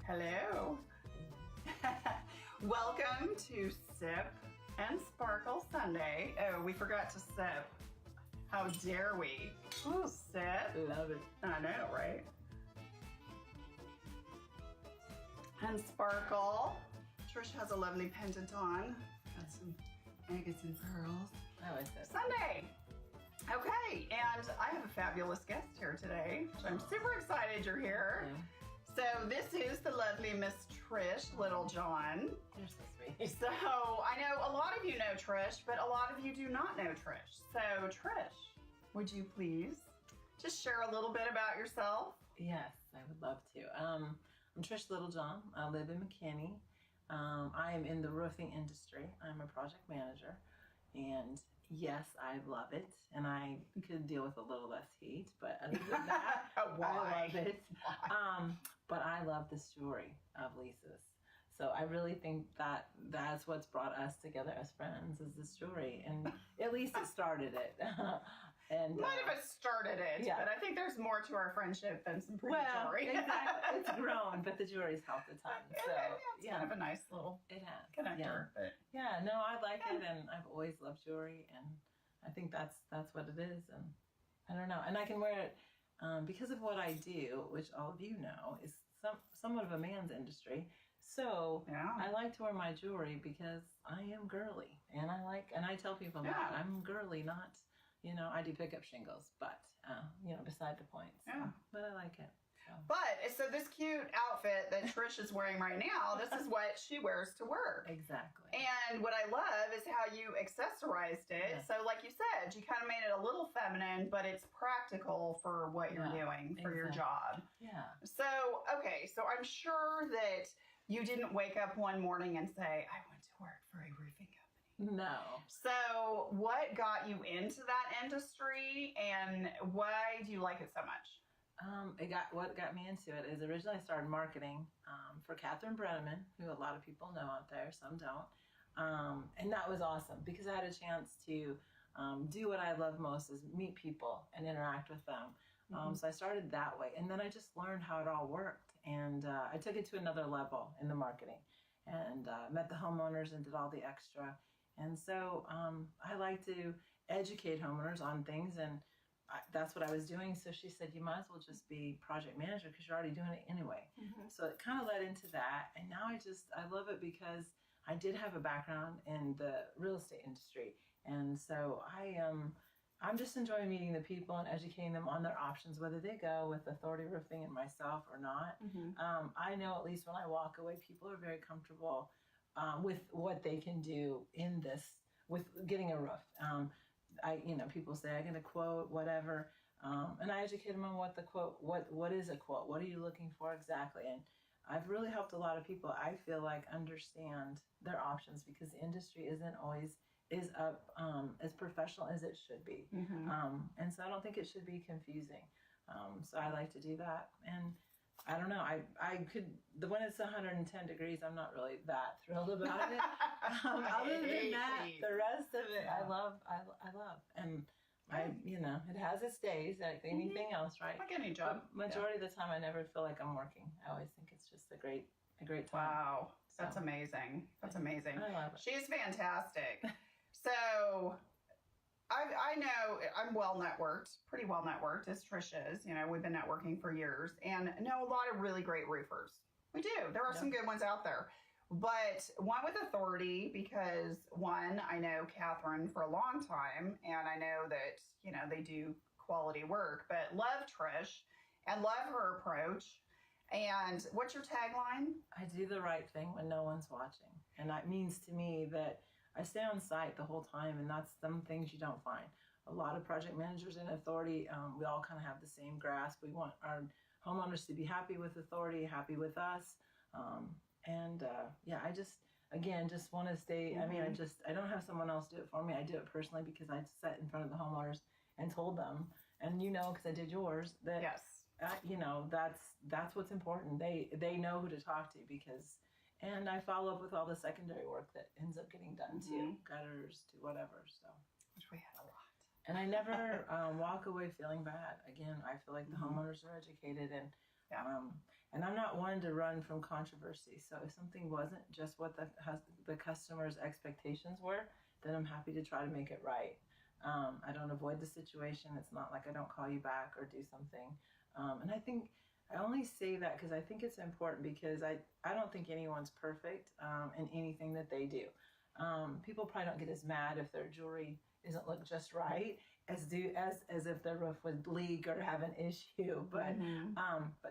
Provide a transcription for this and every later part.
Hello. Welcome to Sip and Sparkle Sunday. Oh, we forgot to sip. How dare we? Ooh, sip. Love it. I know, right? And sparkle. Trish has a lovely pendant on. Got some agates and pearls. I like that. Sunday. Okay, and I have a fabulous guest here today. So I'm super excited you're here. Yeah. So this is the lovely Miss Trish Littlejohn. You're so sweet. So I know a lot of you know Trish, but a lot of you do not know Trish. So Trish, would you please just share a little bit about yourself? Yes, I would love to. I'm Trish Littlejohn. I live in McKinney. I am in the roofing industry. I'm a project manager, and yes, I love it. And I could deal with a little less heat, but other than that, Why? I love it. Why? But I love the story of Lisa's. So I really think that that's what's brought us together as friends is the story, and at least it started it. And Might have started it, yeah. but I think there's more to our friendship than some pretty jewelry. Exactly. It's grown, but the jewelry's helped a ton. So it's kind of a nice little it has connector. Yeah, no, I like it, and I've always loved jewelry, and I think that's what it is, and I don't know, and I can wear it because of what I do, which all of you know is somewhat of a man's industry. So Yeah. I like to wear my jewelry because I am girly, and I tell people that I'm girly, not, I do pick up shingles, but beside the point. So, Yeah. but I like it. So. But so this cute outfit that Trish is wearing right now, this is what she wears to work. Exactly. And what I love is how you accessorized it. Yeah. So like you said, you kind of made it a little feminine, but it's practical for what you're doing for your job. Yeah. So, okay, so I'm sure that you didn't wake up one morning and say, I want to work for a roofing company. No. So what got you into that industry, and why do you like it so much? What got me into it is originally I started marketing for Catherine Brenneman, who a lot of people know out there, some don't. And that was awesome because I had a chance to do what I love most is meet people and interact with them. So I started that way, and then I just learned how it all worked, and I took it to another level in the marketing, and met the homeowners and did all the extra. And so I like to educate homeowners on things, and that's what I was doing. So she said, you might as well just be project manager because you're already doing it anyway. So it kind of led into that, and now I love it because I did have a background in the real estate industry, and so I'm just enjoying meeting the people and educating them on their options, whether they go with Authority Roofing and myself or not. I know at least when I walk away, people are very comfortable with what they can do in this, with getting a roof. People say, I get a quote, whatever. And I educate them on what the quote, what is a quote? What are you looking for exactly? And I've really helped a lot of people, I feel like, understand their options because the industry isn't always as professional as it should be. And so I don't think it should be confusing. So I like to do that. And I don't know, when it's 110 degrees, I'm not really that thrilled about it. Other than that, the rest of it, I love. And it has its days like anything else, right? Like any job. But majority of the time, I never feel like I'm working. I always think it's just a great time. Wow, that's amazing. That's amazing. I love it. She's fantastic. So I know I'm pretty well networked as Trish is. We've been networking for years and know a lot of really great roofers. We do. There are some good ones out there. But one with authority because one, I know Catherine for a long time and I know that, they do quality work, but love Trish and love her approach. And what's your tagline? I do the right thing when no one's watching. And that means to me that I stay on site the whole time, and that's some things you don't find. A lot of project managers in Authority, we all kind of have the same grasp. We want our homeowners to be happy with Authority, happy with us. I just want to stay. I mean, I don't have someone else do it for me. I do it personally because I sat in front of the homeowners and told them, and because I did yours, that yes. That's what's important. They know who to talk to and I follow up with all the secondary work that ends up getting done too, gutters to whatever. So, which we had a lot. And I never walk away feeling bad. Again, I feel like the homeowners are educated, and I'm not one to run from controversy. So if something wasn't just what the customer's expectations were, then I'm happy to try to make it right. I don't avoid the situation. It's not like I don't call you back or do something. And I think I only say that because I think it's important, because I don't think anyone's perfect in anything that they do. People probably don't get as mad if their jewelry doesn't look just right as if their roof would leak or have an issue. But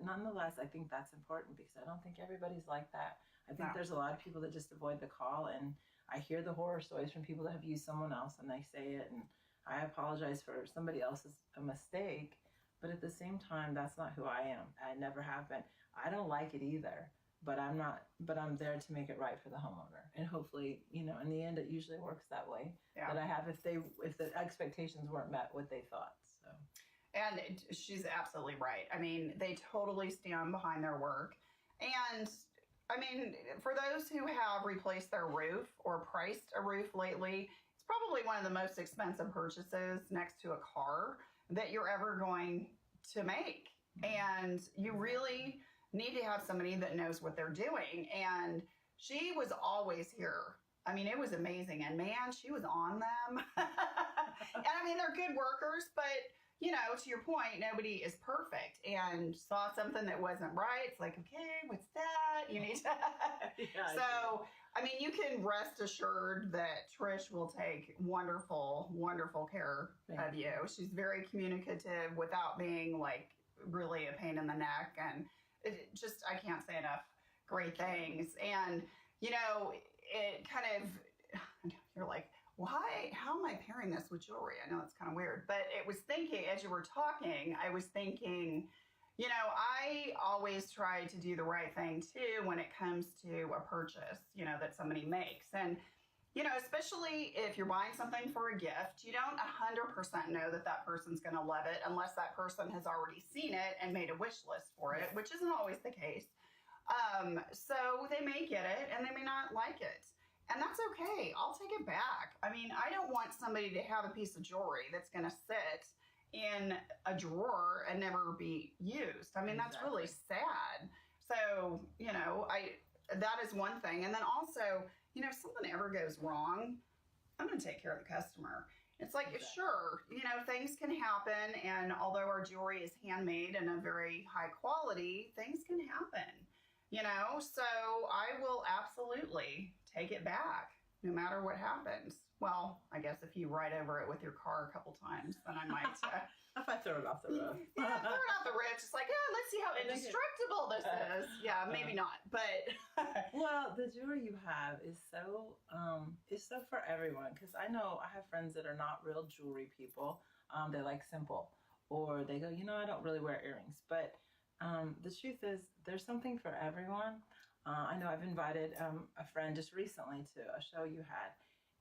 nonetheless, I think that's important, because I don't think everybody's like that. I think there's a lot of people that just avoid the call, and I hear the horror stories from people that have used someone else and they say it, and I apologize for somebody else's mistake. But at the same time, that's not who I am. I never have been. I don't like it either, but I'm there to make it right for the homeowner. And hopefully, in the end, it usually works that way. Yeah. That I have, if the expectations weren't met, what they thought. So. And she's absolutely right. I mean, they totally stand behind their work. And I mean, for those who have replaced their roof or priced a roof lately, it's probably one of the most expensive purchases next to a car that you're ever going to make. And you really need to have somebody that knows what they're doing. And she was always here. I mean, it was amazing. And man, she was on them. And I mean, they're good workers, but to your point, nobody is perfect. And saw something that wasn't right. It's like, okay, what's that? You need to. Yeah, so, I mean, you can rest assured that Trish will take wonderful, wonderful care of you. She's very communicative without being like really a pain in the neck. And I can't say enough great things. And, it kind of, you're like, why, how am I pairing this with jewelry? I know it's kind of weird, but it was thinking, as you were talking, I was thinking, I always try to do the right thing too when it comes to a purchase, that somebody makes. And, especially if you're buying something for a gift, you don't 100% know that person's going to love it unless that person has already seen it and made a wish list for it, which isn't always the case. So they may get it and they may not like it. And that's okay. I'll take it back. I mean, I don't want somebody to have a piece of jewelry that's going to sit in a drawer and never be used. I mean, that's really sad. So, that is one thing. And then also, if something ever goes wrong, I'm going to take care of the customer. It's like, sure, things can happen. And although our jewelry is handmade and of very high quality, things can happen, so I will absolutely take it back no matter what happens. Well, I guess if you ride over it with your car a couple times, then I might. If I throw it off the roof. Yeah, throw it off the roof. Just like, let's see how indestructible this is. Yeah, maybe not, but. Well, the jewelry you have is so for everyone. Because I know I have friends that are not real jewelry people. They like simple, or they go, I don't really wear earrings. But the truth is, there's something for everyone. I know I've invited a friend just recently to a show you had,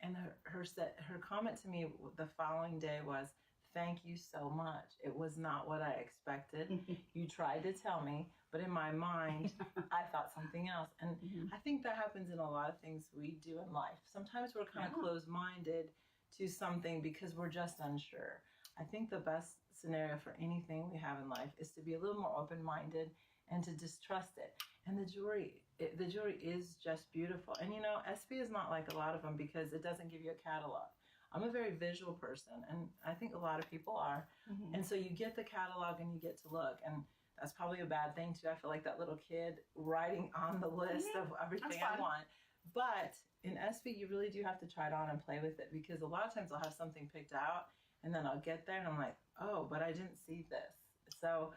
and her comment to me the following day was, "Thank you so much. It was not what I expected. You tried to tell me, but in my mind, I thought something else." And I think that happens in a lot of things we do in life. Sometimes we're kind of closed-minded to something because we're just unsure. I think the best scenario for anything we have in life is to be a little more open-minded and to distrust it. And the jewelry is just beautiful. And eSBe is not like a lot of them because it doesn't give you a catalog. I'm a very visual person, and I think a lot of people are. And so you get the catalog and you get to look, and that's probably a bad thing too. I feel like that little kid writing on the list of everything I want. But in eSBe, you really do have to try it on and play with it, because a lot of times I'll have something picked out, and then I'll get there and I'm like, oh, but I didn't see this. So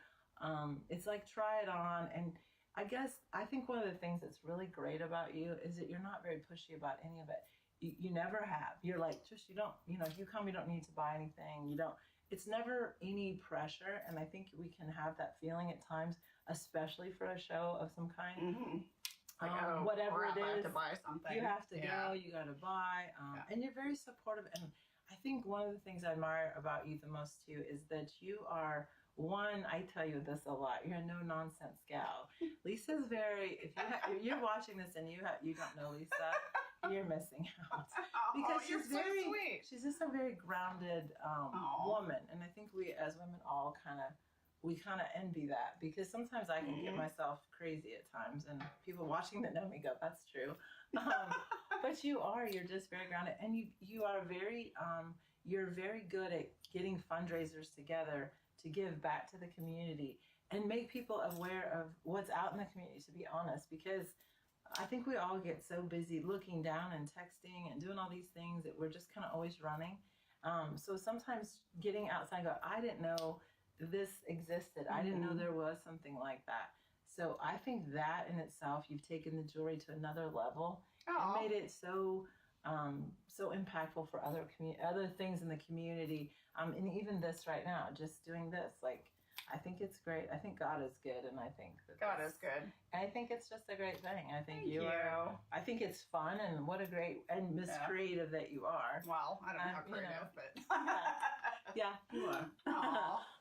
it's like, try it on. And I think one of the things that's really great about you is that you're not very pushy about any of it. You never have. You're like, Trish, you don't, if you come, you don't need to buy anything. It's never any pressure. And I think we can have that feeling at times, especially for a show of some kind. Whatever it is, I have to buy something. You have to go, you got to buy. And you're very supportive. And I think one of the things I admire about you the most too is that you are, one, I tell you this a lot, you're a no-nonsense gal. Lisa's very, if you're watching this and you don't know Lisa, you're missing out. Oh, Because you're so sweet. she's just a very grounded woman, and I think we as women all kind of envy that, because sometimes I can get myself crazy at times, and people watching that know me go, "That's true." But you're just very grounded, and you are very you're very good at getting fundraisers together to give back to the community and make people aware of what's out in the community. To be honest, because I think we all get so busy looking down and texting and doing all these things that we're just kind of always running. So sometimes getting outside and go, I didn't know this existed. I didn't know there was something like that. So I think that in itself, you've taken the jewelry to another level and made it so impactful for other things in the community. And even this right now, just doing this, like, I think it's great. I think God is good, and I think that God is good. I think it's just a great thing. I think Thank you. I think it's fun, and what a great and creative that you are. Well, I don't know how creative, but yeah, you are.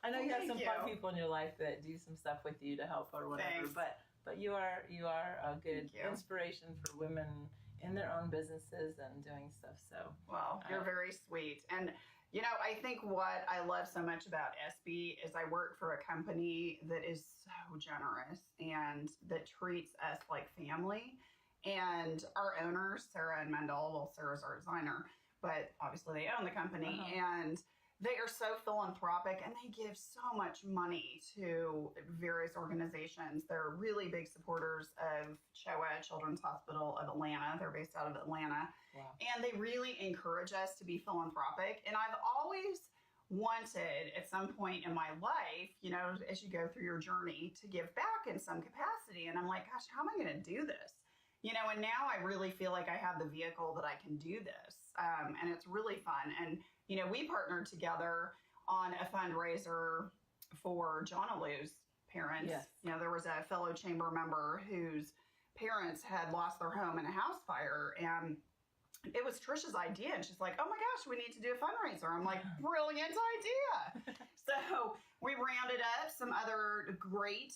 I know you have some fun people in your life that do some stuff with you to help or whatever. Thanks. But you are a good inspiration for women in their own businesses and doing stuff. So you're very sweet. And you know, I think what I love so much about eSBe is I work for a company that is so generous and that treats us like family. And our owners, Sarah and Mendel, well, Sarah's our designer, but obviously they own the company, and they are so philanthropic, and they give so much money to various organizations. They're really big supporters of CHOA, Children's Hospital of Atlanta. They're based out of Atlanta. Wow. And they really encourage us to be philanthropic. And I've always wanted at some point in my life, you know, as you go through your journey, to give back in some capacity. And I'm like, gosh, how am I going to do this? You know, and now I really feel like I have the vehicle that I can do this. And it's really fun. And, you know, we partnered together on a fundraiser for John Alou's parents. Yes. You know, there was a fellow chamber member whose parents had lost their home in a house fire, and it was Trish's idea. And she's like, oh my gosh, we need to do a fundraiser. I'm like, brilliant idea. So we rounded up some other great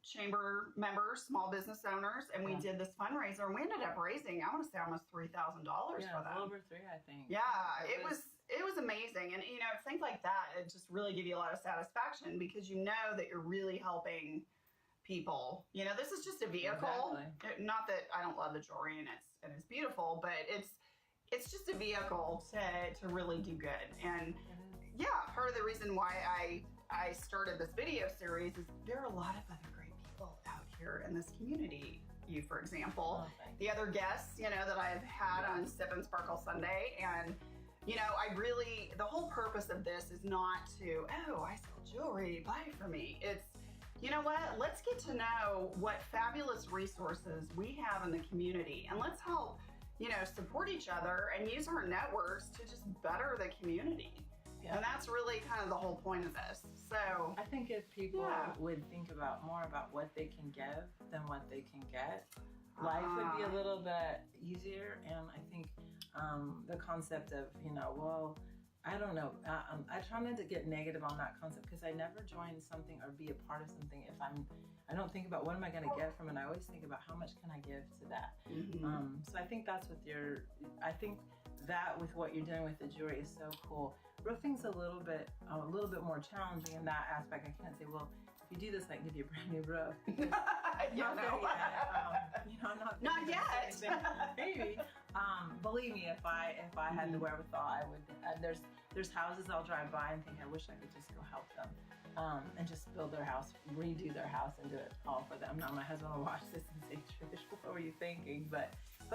chamber members, small business owners, and we did this fundraiser, and we ended up raising, I want to say, almost $3,000 for them. Over $3,000, I think. Yeah, it was amazing. And you know, things like that, it just really give you a lot of satisfaction, because you know that you're really helping people. You know, this is just a vehicle. Exactly. Not that I don't love the jewelry, and it's beautiful, but it's just a vehicle to really do good. And yeah, part of the reason why I started this video series is there are a lot of other great people out here in this community. You, for example, the other guests, you know, that I've had on Sip and Sparkle Sunday. And, you know, the whole purpose of this is not to, oh, I sell jewelry, buy for me. It's, you know what, let's get to know what fabulous resources we have in the community, and let's help, you know, support each other and use our networks to just better the community. Yeah. And that's really kind of the whole point of this. So I think if people would think more about what they can give than what they can get, life would be a little bit easier. And I think the concept of, you know, well, I don't know. I try not to get negative on that concept, because I never join something or be a part of something if I don't think about what am I going to get from it. I always think about how much can I give to that. So I think that's I think that with what you're doing with the jewelry is so cool. Roofing's a little bit more challenging in that aspect. I can't say, well, if you do this, I can give you a brand new roof. Yeah, no. You know, I'm not yet. Maybe. Believe me, if I had the wherewithal, I would. There's houses I'll drive by and think, I wish I could just go help them, and just build their house, redo their house, and do it all for them. Now my husband will watch this and say, Trish, what were you thinking? But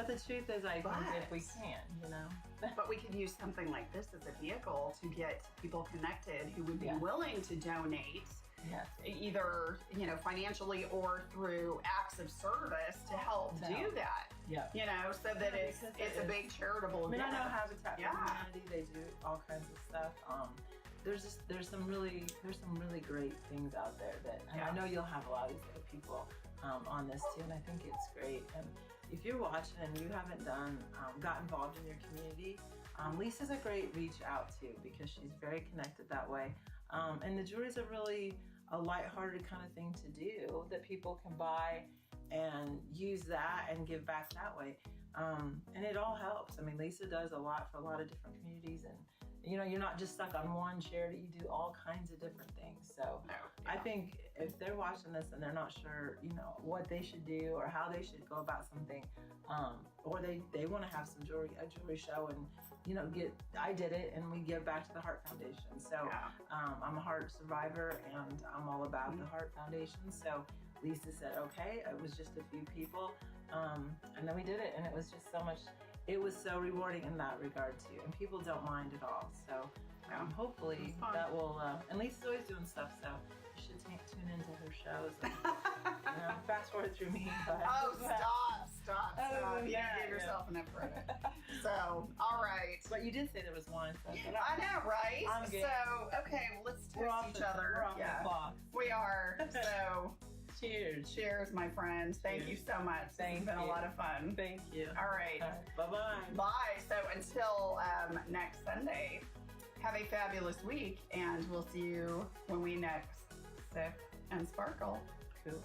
the truth is, I think if we can, you know. But we could use something like this as a vehicle to get people connected who would be willing to donate. Yes. Either, you know, financially or through acts of service to help do that. Yeah. You know, so that it's a big charitable event. I know Habitat for Humanity, they do all kinds of stuff. There's some really great things out there and I know you'll have a lot of these other people on this too, and I think it's great. And if you're watching and you haven't got involved in your community, Lisa's a great reach out to, because she's very connected that way. And the jewelry is a lighthearted kind of thing to do that people can buy and use that and give back that way. And it all helps. I mean, Lisa does a lot for a lot of different communities, and you know, you're not just stuck on one charity. You do all kinds of different things. So I think if they're watching this and they're not sure, you know, what they should do or how they should go about something, or they want to have a jewelry show, and you know, I did it, and we give back to the Heart Foundation. So I'm a heart survivor, and I'm all about the Heart Foundation. So Lisa said, okay, it was just a few people, and then we did it, and it was just so much. It was so rewarding in that regard too, and people don't mind at all. So hopefully that will. And Lisa's always doing stuff, so you should tune into her shows. And, you know, fast forward through me. But, Stop. You gave yourself enough credit. So, all right. But you did say there was one. So I know, right? So, okay, well, let's toast each other. We're off the clock. We are. So. Cheers, my friends. Thank you so much. It's been a lot of fun. Thank you. All right. Bye-bye. Bye. So until next Sunday, have a fabulous week, and we'll see you when we next sip and sparkle. Cool.